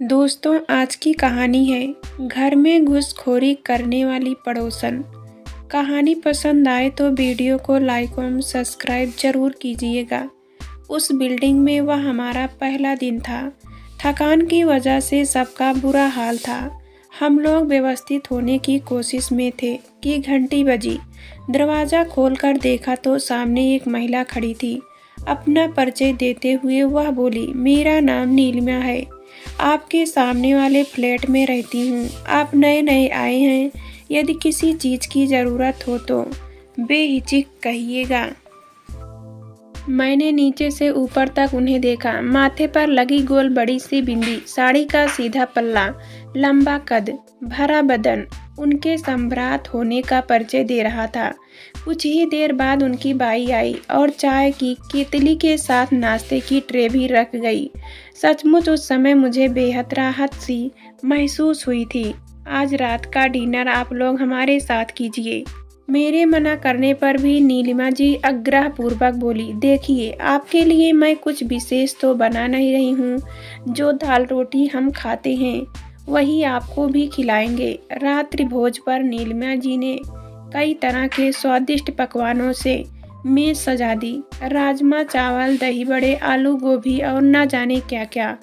दोस्तों, आज की कहानी है घर में घुसखोरी करने वाली पड़ोसन। कहानी पसंद आए तो वीडियो को लाइक एवं सब्सक्राइब जरूर कीजिएगा। उस बिल्डिंग में वह हमारा पहला दिन था। थकान की वजह से सबका बुरा हाल था। हम लोग व्यवस्थित होने की कोशिश में थे कि घंटी बजी। दरवाज़ा खोलकर देखा तो सामने एक महिला खड़ी थी। अपना परिचय देते हुए वह बोली, मेरा नाम नीलिमा है, आपके सामने वाले फ्लैट में रहती हूँ। आप नए नए आए हैं, यदि किसी चीज़ की ज़रूरत हो तो बेहिचक कहिएगा। मैंने नीचे से ऊपर तक उन्हें देखा। माथे पर लगी गोल बड़ी सी बिंदी, साड़ी का सीधा पल्ला, लंबा कद, भरा बदन उनके सम्भ्रात होने का परिचय दे रहा था। कुछ ही देर बाद उनकी बाई आई और चाय की केतली के साथ नाश्ते की ट्रे भी रख गई। सचमुच उस समय मुझे बेहद राहत सी महसूस हुई थी। आज रात का डिनर आप लोग हमारे साथ कीजिए। मेरे मना करने पर भी नीलिमा जी आग्रह पूर्वक बोली, देखिए, आपके लिए मैं कुछ विशेष तो बना नहीं रही हूँ। जो दाल रोटी हम खाते हैं वही आपको भी खिलाएंगे। रात्रि भोज पर नीलिमा जी ने कई तरह के स्वादिष्ट पकवानों से मेज सजा दी। राजमा चावल, दही बड़े, आलू गोभी और न जाने क्या क्या।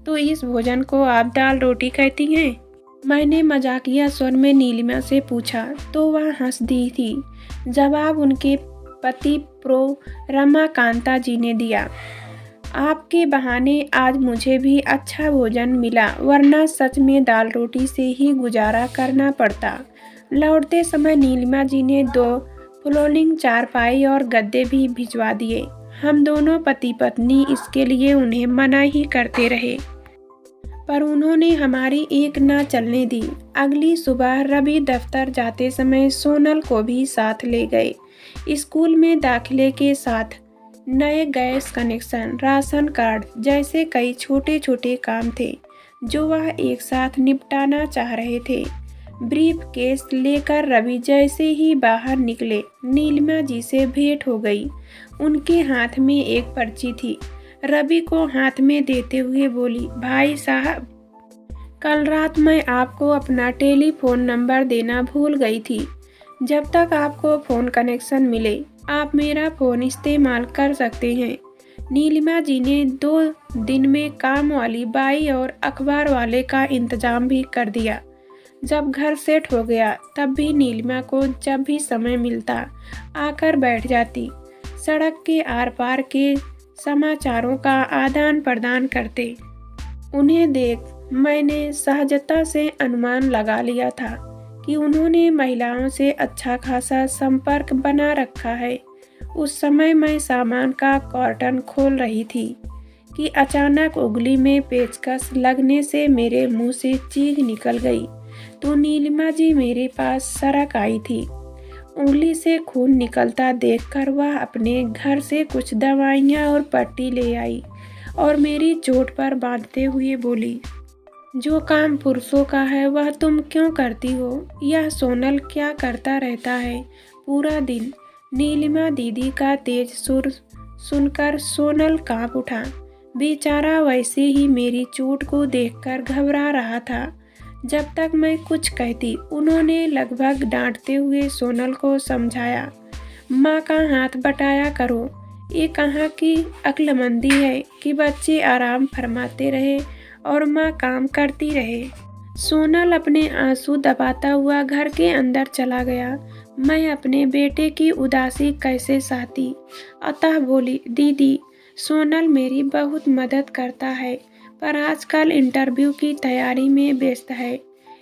तो इस भोजन को आप दाल रोटी कहती हैं? मैंने मजाकिया स्वर में नीलिमा से पूछा तो वह हंस दी थी। जवाब उनके पति प्रो रमाकांता जी ने दिया, आपके बहाने आज मुझे भी अच्छा भोजन मिला, वरना सच में दाल रोटी से ही गुजारा करना पड़ता। लौटते समय नीलिमा जी ने 2 फ्लोरिंग चारपाई और गद्दे भी भिजवा दिए। हम दोनों पति पत्नी इसके लिए उन्हें मना ही करते रहे, पर उन्होंने हमारी एक न चलने दी। अगली सुबह रवि दफ्तर जाते समय सोनल को भी साथ ले गए। स्कूल में दाखिले के साथ नए गैस कनेक्शन, राशन कार्ड जैसे कई छोटे छोटे काम थे जो वह एक साथ निपटाना चाह रहे थे। ब्रीफ केस लेकर रवि जैसे ही बाहर निकले, नीलिमा जी से भेंट हो गई। उनके हाथ में एक पर्ची थी। रवि को हाथ में देते हुए बोली, भाई साहब, कल रात मैं आपको अपना टेलीफोन नंबर देना भूल गई थी। जब तक आपको फ़ोन कनेक्शन मिले आप मेरा फ़ोन इस्तेमाल कर सकते हैं। नीलिमा जी ने 2 दिन में काम वाली बाई और अखबार वाले का इंतजाम भी कर दिया। जब घर सेट हो गया तब भी नीलिमा को जब भी समय मिलता आकर बैठ जाती। सड़क के आर पार के समाचारों का आदान प्रदान करते। उन्हें देख मैंने सहजता से अनुमान लगा लिया था कि उन्होंने महिलाओं से अच्छा खासा संपर्क बना रखा है। उस समय मैं सामान का कर्टन खोल रही थी कि अचानक उंगली में पेचकस लगने से मेरे मुंह से चीख निकल गई तो नीलिमा जी मेरे पास सरक आई थी। उंगली से खून निकलता देखकर वह अपने घर से कुछ दवाइयाँ और पट्टी ले आई और मेरी चोट पर बांधते हुए बोली, जो काम पुरुषों का है वह तुम क्यों करती हो? यह सोनल क्या करता रहता है पूरा दिन? नीलिमा दीदी का तेज सुर सुनकर सोनल कांप उठा। बेचारा वैसे ही मेरी चोट को देखकर घबरा रहा था। जब तक मैं कुछ कहती उन्होंने लगभग डांटते हुए सोनल को समझाया, माँ का हाथ बटाया करो। ये कहाँ की अक्लमंदी है कि बच्चे आराम फरमाते रहे और माँ काम करती रहे। सोनल अपने आंसू दबाता हुआ घर के अंदर चला गया। मैं अपने बेटे की उदासी कैसे सहती, अतः बोली, दीदी, सोनल मेरी बहुत मदद करता है पर आजकल इंटरव्यू की तैयारी में व्यस्त है।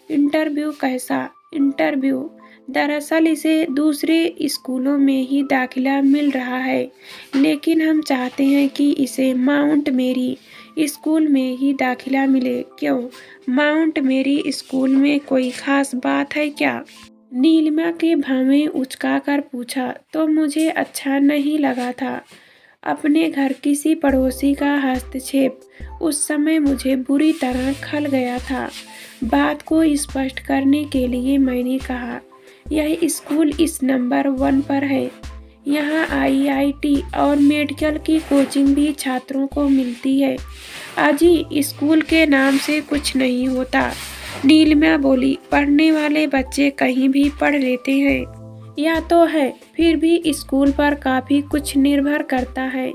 इंटरव्यू कैसा इंटरव्यू? दरअसल इसे दूसरे स्कूलों में ही दाखिला मिल रहा है, लेकिन हम चाहते हैं कि इसे माउंट मेरी स्कूल में ही दाखिला मिले। क्यों, माउंट मेरी स्कूल में कोई खास बात है क्या? नीलिमा के भावें उचकाकर पूछा तो मुझे अच्छा नहीं लगा था। अपने घर किसी पड़ोसी का हस्तक्षेप उस समय मुझे बुरी तरह खल गया था। बात को स्पष्ट करने के लिए मैंने कहा, यह स्कूल इस नंबर 1 पर है। यहाँ आईआईटी और मेडिकल की कोचिंग भी छात्रों को मिलती है। अजी स्कूल के नाम से कुछ नहीं होता। नीलिमा बोली, पढ़ने वाले बच्चे कहीं भी पढ़ लेते हैं। या तो है, फिर भी स्कूल पर काफ़ी कुछ निर्भर करता है।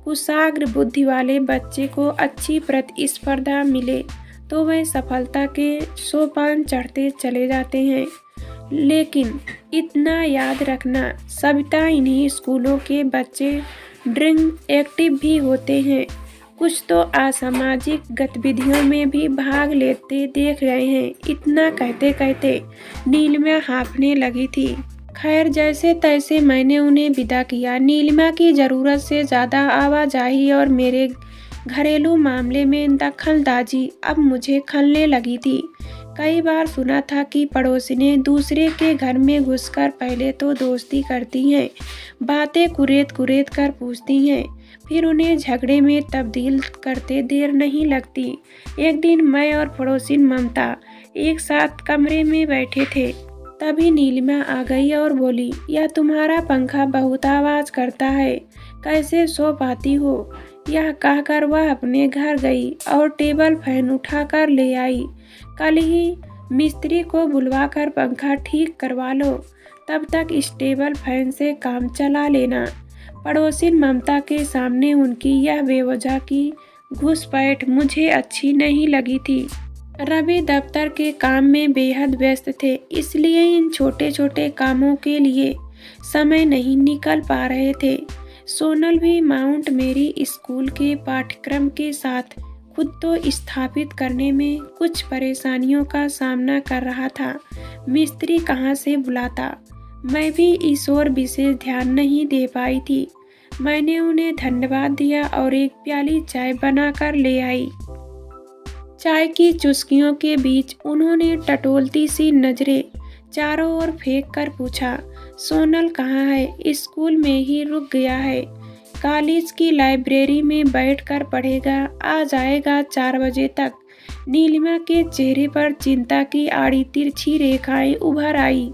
कुशाग्र बुद्धि वाले बच्चे को अच्छी प्रतिस्पर्धा मिले तो वह सफलता के सोपान चढ़ते चले जाते हैं। लेकिन इतना याद रखना, सविता, इन्हीं स्कूलों के बच्चे ड्रिंक एक्टिव भी होते हैं। कुछ तो असामाजिक गतिविधियों में भी भाग लेते देख रहे हैं। इतना कहते कहते नीलिमा हाँफने लगी थी। खैर, जैसे तैसे मैंने उन्हें विदा किया। नीलिमा की ज़रूरत से ज़्यादा आवाजाही और मेरे घरेलू मामले में दखलंदाजी अब मुझे खलने लगी थी। कई बार सुना था कि पड़ोसिनें दूसरे के घर में घुसकर पहले तो दोस्ती करती हैं, बातें कुरेद कुरेद कर पूछती हैं, फिर उन्हें झगड़े में तब्दील करते देर नहीं लगती। एक दिन मैं और पड़ोसिन ममता एक साथ कमरे में बैठे थे। तभी नीलिमा आ गई और बोली, यह तुम्हारा पंखा बहुत आवाज़ करता है, कैसे सो पाती हो? यह कहकर वह अपने घर गई और टेबल फैन उठाकर ले आई। कल ही मिस्त्री को बुलवाकर पंखा ठीक करवा लो, तब तक इस टेबल फैन से काम चला लेना। पड़ोसिन ममता के सामने उनकी यह बेवजह की घुसपैठ मुझे अच्छी नहीं लगी थी। रवि दफ्तर के काम में बेहद व्यस्त थे, इसलिए इन छोटे छोटे कामों के लिए समय नहीं निकल पा रहे थे। सोनल भी माउंट मेरी स्कूल के पाठ्यक्रम के साथ खुद तो स्थापित करने में कुछ परेशानियों का सामना कर रहा था। मिस्त्री कहाँ से बुलाता, मैं भी इस ओर विशेष ध्यान नहीं दे पाई थी। मैंने उन्हें धन्यवाद दिया और एक प्याली चाय बनाकर ले आई। चाय की चुस्कियों के बीच उन्होंने टटोलती सी नजरें चारों ओर फेंक कर पूछा, सोनल कहाँ है? स्कूल में ही रुक गया है। कॉलेज की लाइब्रेरी में बैठकर पढ़ेगा, आ जाएगा 4 बजे तक। नीलिमा के चेहरे पर चिंता की आड़ी तिरछी रेखाएं उभर आई।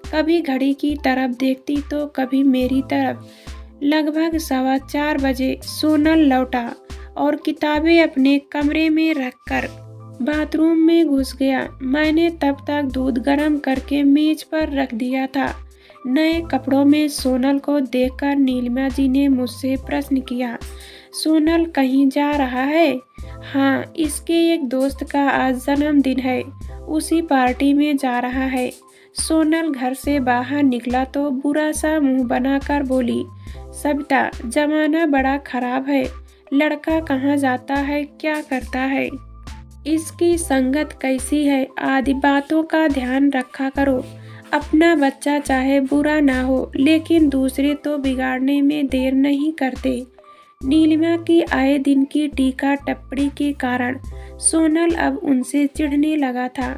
कभी घड़ी की तरफ देखती तो कभी मेरी तरफ। लगभग 4:15 बजे सोनल लौटा और किताबें अपने कमरे में रखकर बाथरूम में घुस गया। मैंने तब तक दूध गर्म करके मेज पर रख दिया था। नए कपड़ों में सोनल को देखकर नीलिमा जी ने मुझसे प्रश्न किया, सोनल कहीं जा रहा है? हाँ, इसके एक दोस्त का आज जन्मदिन है, उसी पार्टी में जा रहा है। सोनल घर से बाहर निकला तो बुरा सा मुंह बनाकर बोली, सविता, जमाना बड़ा खराब है। लड़का कहाँ जाता है, क्या करता है, इसकी संगत कैसी है, आदि बातों का ध्यान रखा करो। अपना बच्चा चाहे बुरा ना हो, लेकिन दूसरे तो बिगाड़ने में देर नहीं करते। नीलिमा की आए दिन की टीका टिप्पणी के कारण सोनल अब उनसे चिढ़ने लगा था।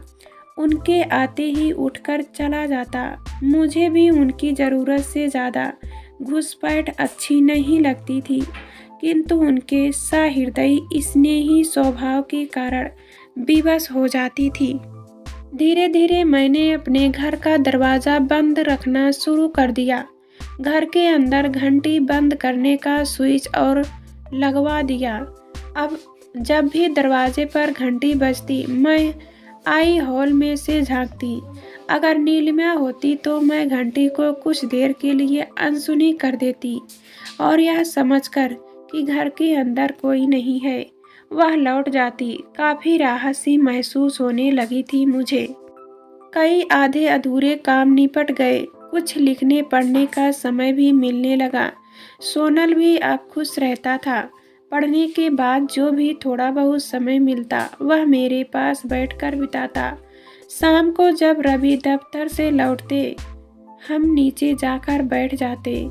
उनके आते ही उठकर चला जाता। मुझे भी उनकी ज़रूरत से ज़्यादा घुसपैठ अच्छी नहीं लगती थी, किंतु उनके सहृदयी स्नेही स्वभाव के कारण विवश हो जाती थी। धीरे धीरे मैंने अपने घर का दरवाज़ा बंद रखना शुरू कर दिया। घर के अंदर घंटी बंद करने का स्विच और लगवा दिया। अब जब भी दरवाजे पर घंटी बजती, मैं आई हॉल में से झांकती। अगर नीलिमा होती तो मैं घंटी को कुछ देर के लिए अनसुनी कर देती और यह समझकर कि घर के अंदर कोई नहीं है, वह लौट जाती। काफ़ी राहत सी महसूस होने लगी थी मुझे। कई आधे अधूरे काम निपट गए, कुछ लिखने पढ़ने का समय भी मिलने लगा। सोनल भी अब खुश रहता था। पढ़ने के बाद जो भी थोड़ा बहुत समय मिलता वह मेरे पास बैठकर बिताता। शाम को जब रवि दफ्तर से लौटते हम नीचे जाकर बैठ जाते।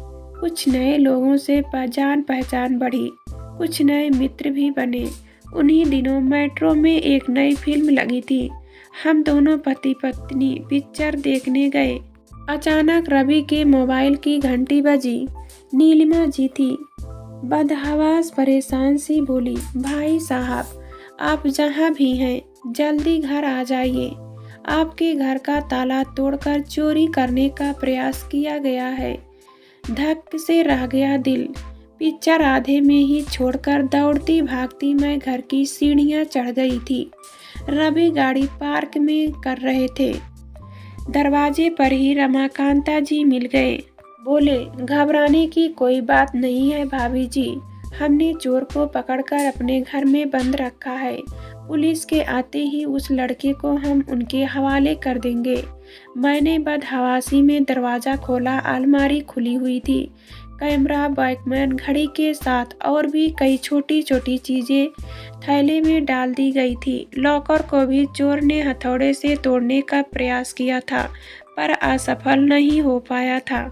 कुछ नए लोगों से जान पहचान बढ़ी, कुछ नए मित्र भी बने। उन्हीं दिनों मेट्रो में एक नई फिल्म लगी थी। हम दोनों पति पत्नी पिक्चर देखने गए। अचानक रवि के मोबाइल की घंटी बजी। नीलिमा जी थी। बदहवास परेशान सी बोली, भाई साहब, आप जहाँ भी हैं जल्दी घर आ जाइए। आपके घर का ताला तोड़कर चोरी करने का प्रयास किया गया है। धक से रह गया दिल। पिक्चर आधे में ही छोड़कर दौड़ती भागती मैं घर की सीढ़ियां चढ़ गई थी। रवि गाड़ी पार्क में कर रहे थे। दरवाजे पर ही रमाकांता जी मिल गए। बोले, घबराने की कोई बात नहीं है भाभी जी, हमने चोर को पकड़कर अपने घर में बंद रखा है। पुलिस के आते ही उस लड़के को हम उनके हवाले कर देंगे। मैंने बदहवासी में दरवाज़ा खोला। अलमारी खुली हुई थी। कैमरा, वॉकमैन, घड़ी के साथ और भी कई छोटी छोटी चीज़ें थैले में डाल दी गई थी। लॉकर को भी चोर ने हथौड़े से तोड़ने का प्रयास किया था, पर असफल नहीं हो पाया था।